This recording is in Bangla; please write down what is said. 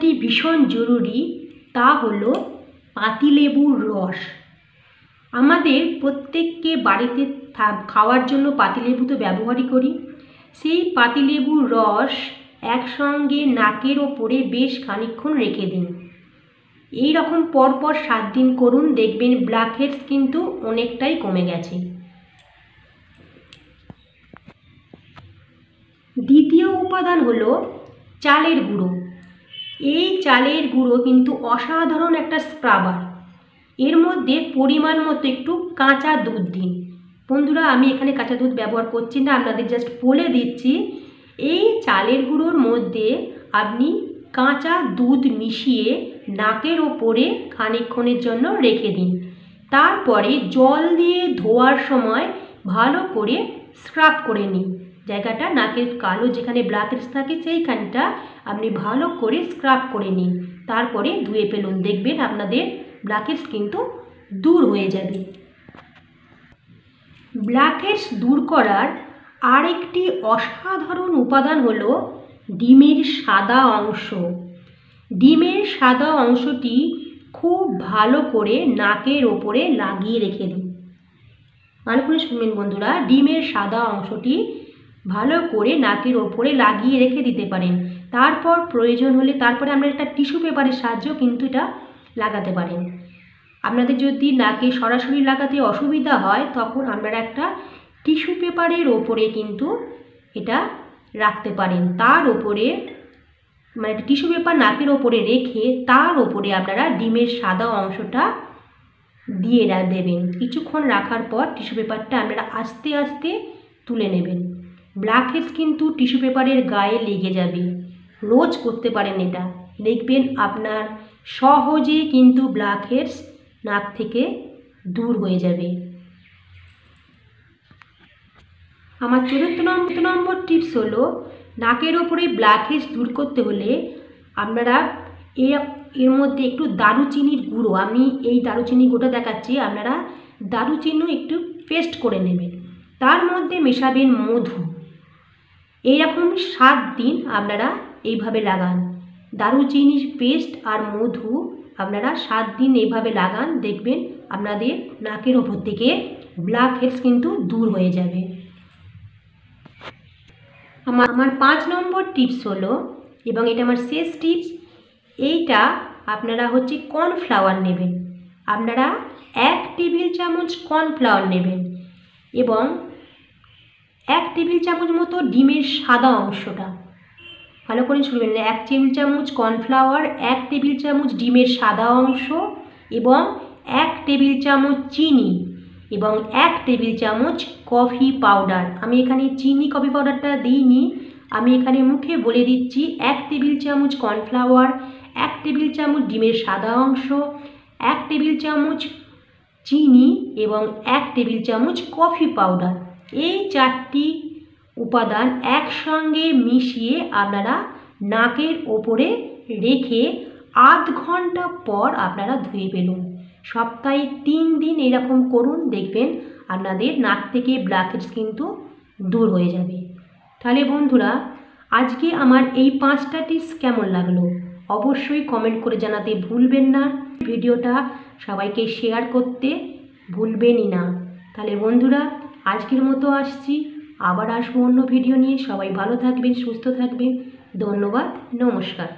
উপাদানটি ভীষণ জরুরি, তা হলো পাতিলেবুর রস। আমাদের প্রত্যেককে বাড়িতে খাওয়ার জন্য পাতিলেবু তো ব্যবহারই করি। সেই পাতিলেবুর রস একসঙ্গে নাকের ওপরে বেশ খানিকক্ষণ রেখে দিন। এই রকম পরপর 7 দিন করুন, দেখবেন ব্ল্যাকহেডস কিন্তু অনেকটাই কমে গেছে। দ্বিতীয় উপাদান হলো চালের গুঁড়ো। এই চালের গুঁড়ো কিন্তু অসাধারণ একটা স্ক্রাবার। এর মধ্যে পরিমাণ মতো একটু কাঁচা দুধ দিন। বন্ধুরা, আমি এখানে কাঁচা দুধ ব্যবহার করছি না, আপনাদের জাস্ট বলে দিচ্ছি। এই চালের গুঁড়োর মধ্যে আপনি কাঁচা দুধ মিশিয়ে নাকের ওপরে খানিকক্ষণের জন্য রেখে দিন। তারপরে জল দিয়ে ধোয়ার সময় ভালো করে স্ক্রাব করে নিন। জায়গাটা নাকের কালো যেখানে ব্ল্যাকহেডস থাকে সেইখানটা আপনি ভালো করে স্ক্রাব করে নিন, তারপরে ধুয়ে ফেলুন। দেখবেন আপনাদের ব্ল্যাকহেডস কিন্তু দূর হয়ে যাবে। ব্ল্যাকহেডস দূর করার আরেকটি অসাধারণ উপাদান হলো ডিমের সাদা অংশ। ডিমের সাদা অংশটি খুব ভালো করে নাকের ওপরে লাগিয়ে রেখে দিন। ভালো করে শুনবেন বন্ধুরা, ডিমের সাদা অংশটি ভালো করে নাকের ওপরে লাগিয়ে রেখে দিতে পারেন। তারপর প্রয়োজন হলে তারপরে আমরা একটা টিস্যু পেপারের সাহায্যেও কিন্তু এটা লাগাতে পারেন। আপনাদের যদি নাকে সরাসরি লাগাতে অসুবিধা হয় তখন আপনারা একটা টিস্যু পেপারের ওপরে কিন্তু এটা রাখতে পারেন। তার ওপরে মানে টিস্যু পেপার নাকের ওপরে রেখে তার ওপরে আপনারা ডিমের সাদা অংশটা দিয়ে দেবেন। কিছুক্ষণ রাখার পর টিস্যু পেপারটা আপনারা আস্তে আস্তে তুলে নেবেন। ব্ল্যাকহেডস কিন্তু টিস্যু পেপারের গায়ে লেগে যাবে। রোজ করতে পারেন এটা, দেখবেন আপনার সহজে কিন্তু ব্ল্যাকহেডস নাক থেকে দূর হয়ে যাবে। আমার 4 নম্বর টিপস হলো নাকের ওপরে ব্ল্যাকহেডস দূর করতে হলে আপনারা এর মধ্যে একটু দারুচিনির গুঁড়ো, আমি এই দারুচিনি গুঁড়োটা দেখাচ্ছি, আপনারা দারুচিনি একটু পেস্ট করে নেবেন। তার মধ্যে মেশাবেন মধু। এইরকম 7 দিন আপনারা এইভাবে লাগান। দারুচিনির পেস্ট আর মধু আপনারা 7 দিন এইভাবে লাগান, দেখবেন আপনাদের নাকের ওপর থেকে ব্ল্যাকহেডস কিন্তু দূর হয়ে যাবে। আমার 5 নম্বর টিপস হলো, এবং এটা আমার শেষ টিপস, এইটা আপনারা হচ্ছে কর্নফ্লাওয়ার নেবেন। আপনারা 1 টেবিল চামচ কর্নফ্লাওয়ার নেবেন এবং 1 টেবিল চামচ মতো ডিমের সাদা অংশটা ভালো করে শুনবেন। 1 টেবিল চামচ কর্নফ্লাওয়ার, 1 টেবিল চামচ ডিমের সাদা অংশ এবং 1 টেবিল চামচ চিনি এবং 1 টেবিল চামচ কফি পাউডার। আমি এখানে চিনি কফি পাউডারটা দিইনি, আমি এখানে মুখে বলে দিচ্ছি। 1 টেবিল চামচ কর্নফ্লাওয়ার, 1 টেবিল চামচ ডিমের সাদা অংশ, 1 টেবিল চামচ চিনি এবং 1 টেবিল চামচ কফি পাউডার। এই 4টি উপাদান একসঙ্গে মিশিয়ে আপনারা নাকের ওপরে রেখে আধ ঘন্টা পর আপনারা ধুয়ে ফেলুন। সপ্তাহে 3 দিন এরকম করুন, দেখবেন আপনাদের নাক থেকে ব্ল্যাকহেডস কিন্তু দূর হয়ে যাবে। তাহলে বন্ধুরা, আজকে আমার এই 5টা টিপস কেমন লাগলো অবশ্যই কমেন্ট করে জানাতে ভুলবেন না। ভিডিওটা সবাইকে শেয়ার করতে ভুলবেনই না। তাহলে বন্ধুরা, আজকের মতো আসছি, আবার আসবো অন্য ভিডিও নিয়ে। সবাই ভালো থাকবেন, সুস্থ থাকবেন। ধন্যবাদ, নমস্কার।